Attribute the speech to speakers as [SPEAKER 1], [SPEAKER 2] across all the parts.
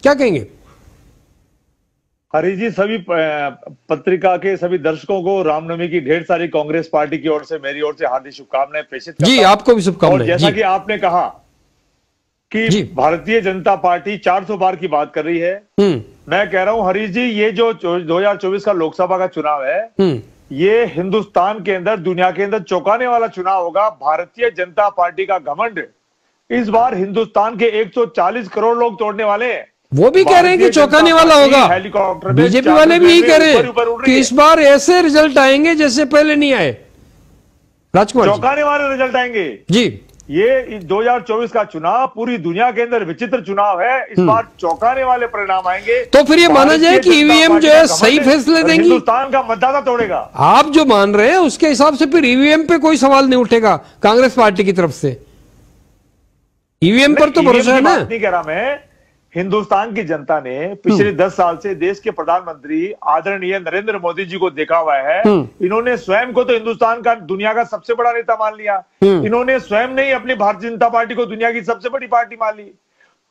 [SPEAKER 1] क्या कहेंगे?
[SPEAKER 2] हरी जी, सभी पत्रिका के सभी दर्शकों को रामनवमी की ढेर सारी कांग्रेस पार्टी की ओर से, मेरी ओर से हार्दिक शुभकामनाएं प्रेषित करता हूं।
[SPEAKER 1] जी, आपको भी शुभकामनाएं।
[SPEAKER 2] और जैसा कि आपने कहा कि भारतीय जनता पार्टी 400 पार की बात कर रही है, मैं कह रहा हूं हरीश जी, ये जो 2024 का लोकसभा का चुनाव है, ये हिंदुस्तान के अंदर, दुनिया के अंदर चौंकाने वाला चुनाव होगा। भारतीय जनता पार्टी का घमंड इस बार हिंदुस्तान के 140 करोड़ लोग तोड़ने वाले हैं।
[SPEAKER 1] वो भी कह रहे हैं कि चौंकाने वाला होगा। बीजेपी वाले भी यही कह रहे हैं कि इस बार ऐसे रिजल्ट आएंगे जैसे पहले नहीं आए। राजकुमार,
[SPEAKER 2] चौंकाने वाले रिजल्ट आएंगे
[SPEAKER 1] जी।
[SPEAKER 2] ये 2024 का चुनाव पूरी दुनिया के अंदर विचित्र चुनाव है। इस बार चौंकाने वाले परिणाम आएंगे।
[SPEAKER 1] तो फिर ये माना जाए कि ईवीएम जो है सही फैसले देंगी,
[SPEAKER 2] हिंदुस्तान का मतदाता तोड़ेगा।
[SPEAKER 1] आप जो मान रहे हैं उसके हिसाब से फिर ईवीएम पे कोई सवाल नहीं उठेगा कांग्रेस पार्टी की तरफ से। ईवीएम पर तो भरोसा है ना।
[SPEAKER 2] नहीं कह रहा मैं, हिंदुस्तान की जनता ने पिछले 10 साल से देश के प्रधानमंत्री आदरणीय नरेंद्र मोदी जी को देखा हुआ है। इन्होंने स्वयं को तो हिंदुस्तान का, दुनिया का सबसे बड़ा नेता मान लिया। इन्होंने स्वयं ने ही अपनी भारतीय जनता पार्टी को दुनिया की सबसे बड़ी पार्टी मान ली।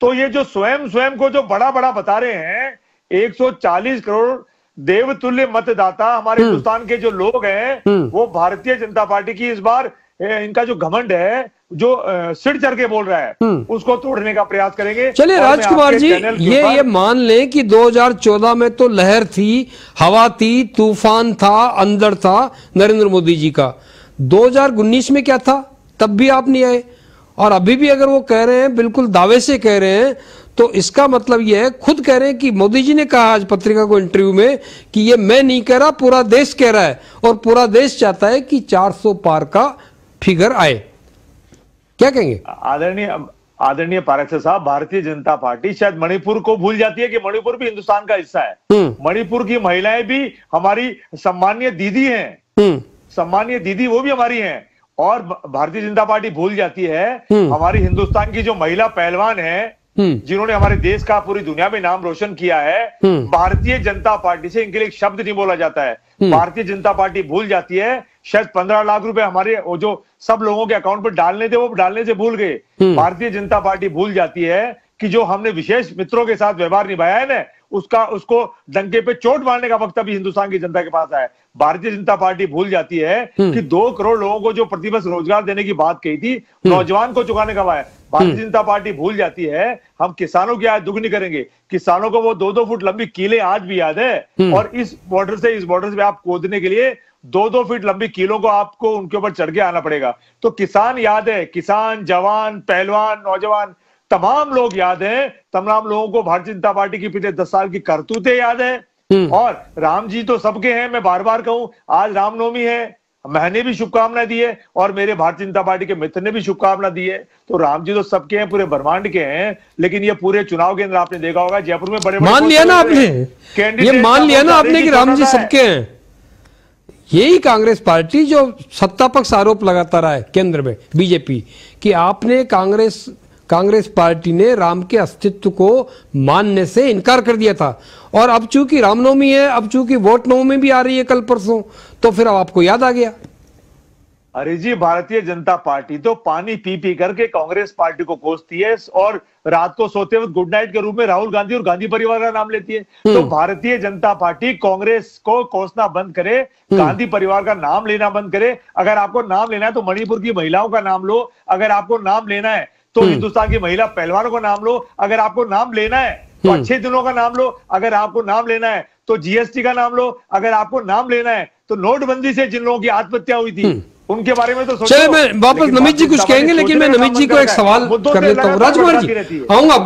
[SPEAKER 2] तो ये जो स्वयं को जो बड़ा बड़ा बता रहे हैं, 140 करोड़ देवतुल्य मतदाता हमारे हिंदुस्तान के जो लोग हैं, वो भारतीय जनता पार्टी की इस बार इनका जो घमंड है, जो सिर चढ़ के बोल रहा है, उसको तोड़ने का प्रयास करेंगे।
[SPEAKER 1] चलिए राजकुमार जी, ये मान लें कि 2014 में तो लहर थी, हवा थी, तूफान था, अंदर था नरेंद्र मोदी जी का। 2019 में क्या था? तब भी आप नहीं आए। और अभी भी अगर वो कह रहे हैं, बिल्कुल दावे से कह रहे हैं, तो इसका मतलब ये है, खुद कह रहे हैं कि मोदी जी ने कहा आज पत्रिका को इंटरव्यू में कि ये मैं नहीं कह रहा, पूरा देश कह रहा है। और पूरा देश चाहता है कि 400 पार का फिगर आए। क्या कहेंगे?
[SPEAKER 2] आदरणीय पाराशर साहब, भारतीय जनता पार्टी शायद मणिपुर को भूल जाती है कि मणिपुर भी हिंदुस्तान का हिस्सा है। मणिपुर की महिलाएं भी हमारी सम्मानीय दीदी हैं। सम्मानीय दीदी वो भी हमारी हैं। और भारतीय जनता पार्टी भूल जाती है हमारी हिंदुस्तान की जो महिला पहलवान है, जिन्होंने हमारे देश का पूरी दुनिया में नाम रोशन किया है। भारतीय जनता पार्टी से इनके लिए एक शब्द नहीं बोला जाता है। भारतीय जनता पार्टी भूल जाती है, शायद 15 लाख रुपए हमारे वो जो सब लोगों के अकाउंट पर डालने थे, वो डालने से भूल गए। भारतीय जनता पार्टी भूल जाती है कि जो हमने विशेष मित्रों के साथ व्यवहार निभाया है ना, उसको डंके पे चोट मारने का वक्त अभी हिंदुस्तान की जनता के पास है। भारतीय जनता पार्टी भूल जाती है कि 2 करोड़ लोगों को जो प्रतिवर्ष रोजगार देने की बात कही थी, नौजवान को चुकाने का है। भारतीय जनता पार्टी भूल जाती है हम किसानों की आय दुगनी करेंगे। किसानों को वो 2-2 फुट लंबी कीलें आज भी याद है। और इस बॉर्डर से इस बॉर्डर पे आप खोदने के लिए 2-2 फीट लंबी कीलों को आपको उनके ऊपर चढ़ के आना पड़ेगा। तो किसान याद है, किसान, जवान, पहलवान, नौजवान, तमाम लोग याद हैं। तमाम लोगों को भारतीय जनता पार्टी की पिछले 10 साल की करतूतें याद है। और राम जी तो सबके हैं, मैं बार बार कहूं, आज रामनवमी है, मैंने भी शुभकामनाएं दी है और मेरे भारतीय जनता पार्टी के मित्र ने भी शुभकामनाएं दी है। तो राम जी तो सबके हैं, पूरे ब्रह्मांड के हैं। लेकिन ये पूरे चुनाव के अंदर आपने देखा होगा, जयपुर में बड़े
[SPEAKER 1] मान लिया ना आपने, ये मान लिया ना आपने कि राम जी सबके हैं। यही कांग्रेस पार्टी जो सत्ता पक्ष आरोप लगाता रहा है केंद्र में, बीजेपी, कि आपने कांग्रेस पार्टी ने राम के अस्तित्व को मानने से इनकार कर दिया था। और अब चूंकि रामनवमी है, अब चूंकि वोट नवमी भी आ रही है कल परसों, तो फिर अब आपको याद आ गया।
[SPEAKER 2] अरे जी, भारतीय जनता पार्टी तो पानी पी पी करके कांग्रेस पार्टी को कोसती है और रात को सोते वक्त गुड नाइट के रूप में राहुल गांधी और गांधी परिवार का नाम लेती है। तो भारतीय जनता पार्टी कांग्रेस को कोसना बंद करे, गांधी परिवार का नाम लेना बंद करे। अगर आपको नाम लेना है तो मणिपुर की महिलाओं का नाम लो। अगर आपको नाम लेना है तो हिंदुस्तान की महिला पहलवानों का नाम लो। अगर आपको नाम लेना है तो अच्छे दिनों का नाम लो। अगर आपको नाम लेना है तो जीएसटी का नाम लो। अगर आपको नाम लेना है तो नोटबंदी से जिन लोगों की आत्महत्या हुई थी उनके बारे में तो सोचो।
[SPEAKER 1] चलिए, मैं वापस नमित जी कुछ कहेंगे, लेकिन मैं नमित जी को एक सवाल कर देता हूँ। राजकुमार जी आऊंगा।